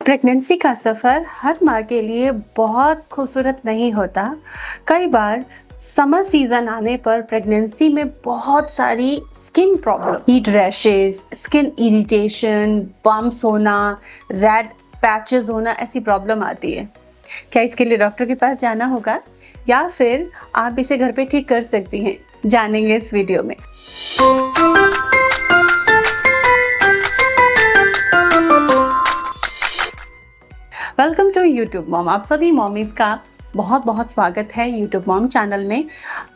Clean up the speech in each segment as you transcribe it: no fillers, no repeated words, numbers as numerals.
Pregnancy का सफ़र हर माँ के लिए बहुत खूबसूरत नहीं होता। कई बार समर सीज़न आने पर प्रेगनेंसी में बहुत सारी skin problem, heat rashes, skin irritation, bumps होना, रेड पैचेस होना, ऐसी प्रॉब्लम आती है। क्या इसके लिए डॉक्टर के पास जाना होगा या फिर आप इसे घर पे ठीक कर सकती हैं? जानेंगे इस वीडियो में। Welcome to YouTube mom. आप सभी मॉमीज़ का बहुत बहुत स्वागत है यूट्यूब मॉम चैनल में।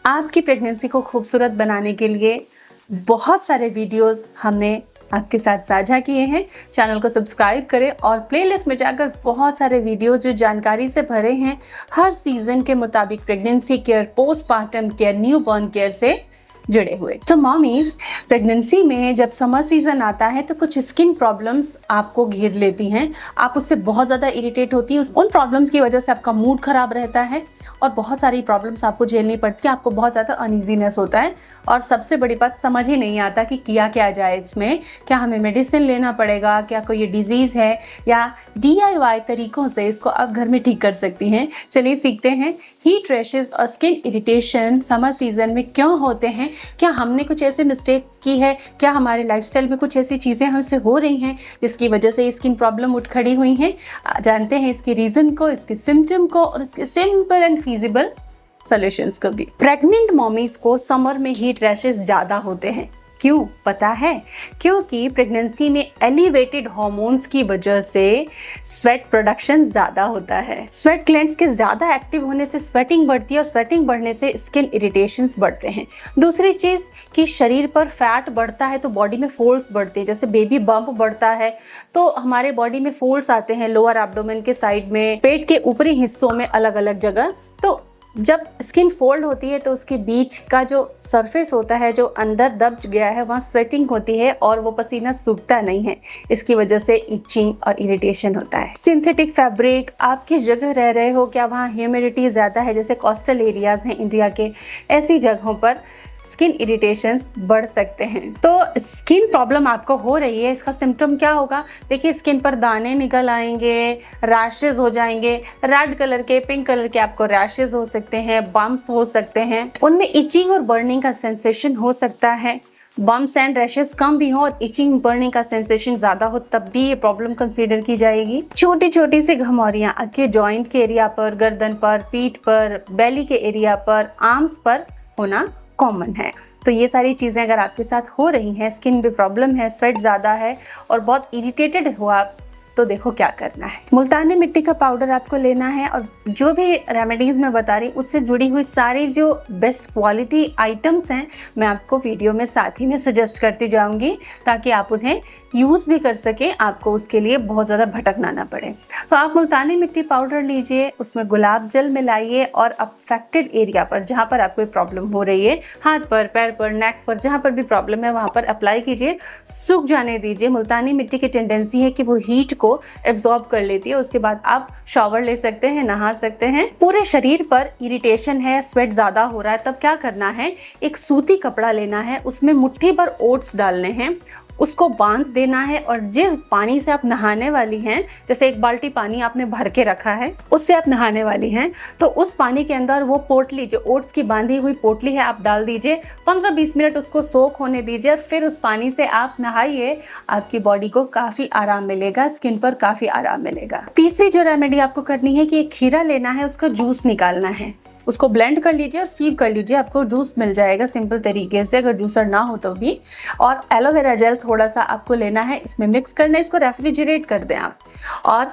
आपकी प्रेगनेंसी को खूबसूरत बनाने के लिए बहुत सारे वीडियोस हमने आपके साथ साझा किए हैं। चैनल को सब्सक्राइब करें और प्लेलिस्ट में जाकर बहुत सारे वीडियोस जो जानकारी से भरे हैं, हर सीजन के मुताबिक pregnancy care, postpartum care, newborn care से जुड़े हुए। तो मॉमीज, प्रेगनेंसी में जब समर सीजन आता है तो कुछ स्किन प्रॉब्लम्स आपको घेर लेती हैं। आप उससे बहुत ज़्यादा इरिटेट होती हैं। उन प्रॉब्लम्स की वजह से आपका मूड खराब रहता है और बहुत सारी प्रॉब्लम्स आपको झेलनी पड़ती है। आपको बहुत ज़्यादा अनईजीनेस होता है और सबसे बड़ी बात, समझ ही नहीं आता कि किया क्या जाए इसमें। क्या हमें मेडिसिन लेना पड़ेगा, क्या कोई ये डिजीज़ है, या DIY तरीक़ों से इसको आप घर में ठीक कर सकती हैं। चलिए सीखते हैं। हीट रैशेस और स्किन इरिटेशन समर सीजन में क्यों होते हैं? क्या हमने कुछ ऐसे मिस्टेक की है? क्या हमारे लाइफस्टाइल में कुछ ऐसी चीज़ें हमसे हो रही हैं जिसकी वजह से स्किन प्रॉब्लम उठ खड़ी हुई हैं? जानते हैं इसके रीज़न को, इसके सिम्टम को और इसके सिंपल एंड फीजिबल सॉल्यूशंस को भी। प्रेग्नेंट मॉमीज को समर में हीट रैशेस ज़्यादा होते हैं। क्यों पता है? क्योंकि प्रेगनेंसी में एलिवेटेड हार्मोन्स की वजह से स्वेट प्रोडक्शन ज़्यादा होता है। स्वेट ग्लैंड्स के ज़्यादा एक्टिव होने से स्वेटिंग बढ़ती है और स्वेटिंग बढ़ने से स्किन इरिटेशंस बढ़ते हैं। दूसरी चीज़ कि शरीर पर फैट बढ़ता है तो बॉडी में फोल्ड्स बढ़ते हैं। जैसे बेबी बम्प बढ़ता है तो हमारे बॉडी में फोल्ड्स आते हैं, लोअर एब्डोमेन के साइड में, पेट के ऊपरी हिस्सों में, अलग अलग जगह। तो जब स्किन फोल्ड होती है तो उसके बीच का जो सरफेस होता है, जो अंदर दब गया है, वहाँ स्वेटिंग होती है और वो पसीना सूखता नहीं है। इसकी वजह से इचिंग और इरिटेशन होता है। सिंथेटिक फैब्रिक, आप किस जगह रह रहे हो, क्या वहाँ ह्यूमिडिटी ज़्यादा है? जैसे कोस्टल एरियाज़ हैं इंडिया के, ऐसी जगहों पर स्किन इरिटेशंस बढ़ सकते हैं। तो स्किन प्रॉब्लम आपको हो रही है, इसका सिम्टम क्या होगा? देखिए, स्किन पर दाने निकल आएंगे, रैशेज हो जाएंगे, रेड कलर के, पिंक कलर के आपको रैशेज हो सकते हैं, बम्प्स हो सकते हैं, उनमें इचिंग और बर्निंग का सेंसेशन हो सकता है। बम्प्स एंड रैशेस कम भी हो और इचिंग बर्निंग का सेंसेशन ज़्यादा हो तब भी ये प्रॉब्लम कंसीडर की जाएगी। छोटी छोटी सी घमौरियाँ आपके जॉइंट के एरिया पर, गर्दन पर, पीठ पर, बेली के एरिया पर, आर्म्स पर होना कॉमन है। तो ये सारी चीज़ें अगर आपके साथ हो रही हैं, स्किन पे प्रॉब्लम है, स्वेट ज़्यादा है और बहुत इरिटेटेड हो आप, तो देखो क्या करना है। मुल्तानी मिट्टी का पाउडर आपको लेना है और जो भी रेमेडीज़ मैं बता रही हूँ उससे जुड़ी हुई सारी जो बेस्ट क्वालिटी आइटम्स हैं मैं आपको वीडियो में साथ ही में सजेस्ट करती जाऊँगी ताकि आप उन्हें यूज़ भी कर सकें, आपको उसके लिए बहुत ज़्यादा भटकना ना पड़े। तो आप मुल्तानी मिट्टी पाउडर लीजिए, उसमें गुलाब जल मिलाइए और अफेक्टेड एरिया पर, जहाँ पर आपको प्रॉब्लम हो रही है, हाथ पर, पैर पर, नेक पर, जहाँ पर भी प्रॉब्लम है वहाँ पर अप्लाई कीजिए, सूख जाने दीजिए। मुल्तानी मिट्टी की टेंडेंसी है कि वो हीट को एब्जॉर्ब कर लेती है। उसके बाद आप शॉवर ले सकते हैं, नहा सकते हैं। पूरे शरीर पर इरिटेशन है, स्वेट ज़्यादा हो रहा है, तब क्या करना है? एक सूती कपड़ा लेना है, उसमें मुट्ठी भर ओट्स डालने हैं, उसको बांध देना है और जिस पानी से आप नहाने वाली हैं, जैसे एक बाल्टी पानी आपने भर के रखा है, उससे आप नहाने वाली हैं, तो उस पानी के अंदर वो पोटली, जो ओट्स की बांधी हुई पोटली है, आप डाल दीजिए। 15-20 मिनट उसको सोक होने दीजिए और फिर उस पानी से आप नहाइए। आपकी बॉडी को काफ़ी आराम मिलेगा, स्किन पर काफ़ी आराम मिलेगा। तीसरी जो रेमेडी आपको करनी है कि एक खीरा लेना है, उसका जूस निकालना है, उसको ब्लेंड कर लीजिए और सीव कर लीजिए, आपको जूस मिल जाएगा सिंपल तरीके से, अगर जूसर ना हो तो भी। और एलोवेरा जेल थोड़ा सा आपको लेना है, इसमें मिक्स करना है, इसको रेफ्रिजरेट कर दें आप। और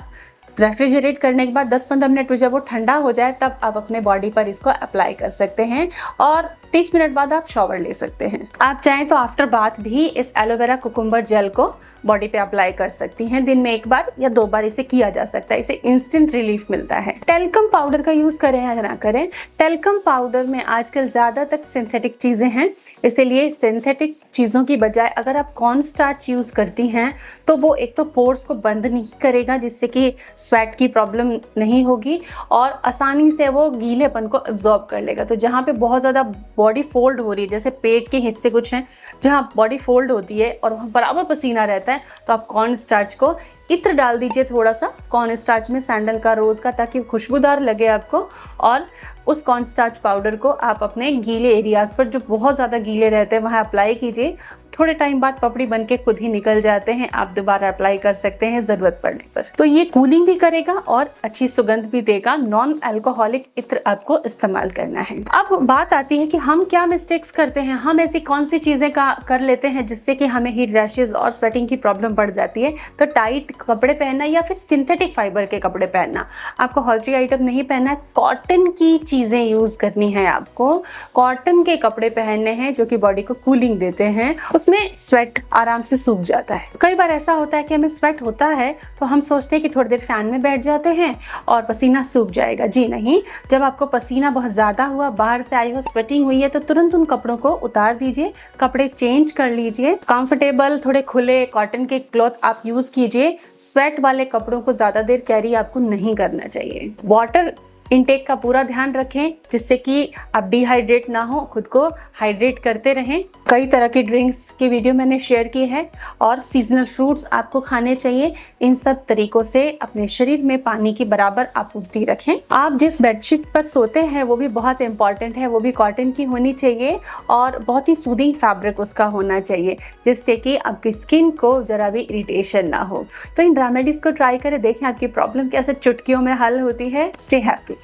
रेफ्रिजरेट करने के बाद 10-15 मिनट में जब वो ठंडा हो जाए तब आप अपने बॉडी पर इसको अप्लाई कर सकते हैं और 30 मिनट बाद आप शॉवर ले सकते हैं। आप चाहें तो आफ्टर बाथ भी इस एलोवेरा कुकुम्बर जेल को बॉडी पे अप्लाई कर सकती हैं। दिन में 1 बार या 2 बार इसे किया जा सकता है, इसे इंस्टेंट रिलीफ मिलता है। टेल्कम पाउडर का यूज़ करें या ना करें, टेल्कम पाउडर में आजकल ज़्यादातर सिंथेटिक चीज़ें हैं, इसीलिए सिंथेटिक चीज़ों की बजाय अगर आप कॉर्न स्टार्च यूज़ करती हैं तो वो एक तो पोर्स को बंद नहीं करेगा, जिससे कि स्वेट की प्रॉब्लम नहीं होगी और आसानी से वो गीलेपन को एब्जॉर्ब कर लेगा। तो जहाँ पे बहुत ज़्यादा बॉडी फोल्ड हो रही है, जैसे पेट के हिस्से कुछ हैं जहाँ बॉडी फोल्ड होती है और वहाँ बराबर पसीना रहता है, तो आप कॉर्न स्टार्च को इत्र डाल दीजिए थोड़ा सा कॉर्न स्टार्च में, सैंडल का, रोज का, ताकि खुशबूदार लगे आपको। और उस कॉर्न स्टार्च पाउडर को आप अपने गीले एरियाज पर, जो बहुत ज़्यादा गीले रहते हैं, वहाँ अप्लाई कीजिए। थोड़े टाइम बाद पपड़ी बनके खुद ही निकल जाते हैं, आप दोबारा अप्लाई कर सकते हैं ज़रूरत पड़ने पर। तो ये कूलिंग भी करेगा और अच्छी सुगंध भी देगा। नॉन अल्कोहलिक इत्र आपको इस्तेमाल करना है। अब बात आती है कि हम क्या मिस्टेक्स करते हैं, हम ऐसी कौन सी चीज़ें कर लेते हैं जिससे कि हमें हीट रैशेज और स्वेटिंग की प्रॉब्लम बढ़ जाती है। तो टाइट कपड़े पहनना या फिर सिंथेटिक फाइबर के कपड़े पहनना, आपको हॉजरी आइटम नहीं पहनना है, कॉटन की चीज़ें यूज़ करनी है। आपको कॉटन के कपड़े पहनने हैं जो कि बॉडी को कूलिंग देते हैं, उसमें स्वेट आराम से सूख जाता है। कई बार ऐसा होता है कि हमें स्वेट होता है तो हम सोचते हैं कि थोड़ी देर फैन में बैठ जाते हैं और पसीना सूख जाएगा। जी नहीं, जब आपको पसीना बहुत ज़्यादा हुआ, बाहर से आई हो, स्वेटिंग हुई है, तो तुरंत उन कपड़ों को उतार दीजिए, कपड़े चेंज कर लीजिए। कंफर्टेबल थोड़े खुले कॉटन के क्लॉथ आप यूज़ कीजिए। स्वेट वाले कपड़ों को ज़्यादा देर कैरी आपको नहीं करना चाहिए। वाटर इनटेक का पूरा ध्यान रखें जिससे कि आप डिहाइड्रेट ना हो, खुद को हाइड्रेट करते रहें। कई तरह की ड्रिंक्स की वीडियो मैंने शेयर की है और सीजनल फ्रूट्स आपको खाने चाहिए। इन सब तरीकों से अपने शरीर में पानी की बराबर आपूर्ति रखें। आप जिस बेडशीट पर सोते हैं वो भी बहुत इंपॉर्टेंट है, वो भी कॉटन की होनी चाहिए और बहुत ही सूदिंग फैब्रिक उसका होना चाहिए, जिससे कि आपकी स्किन को जरा भी इरिटेशन ना हो। तो इन रेमेडीज को ट्राई करें, देखें आपकी प्रॉब्लम कैसे चुटकियों में हल होती है। Stay happy.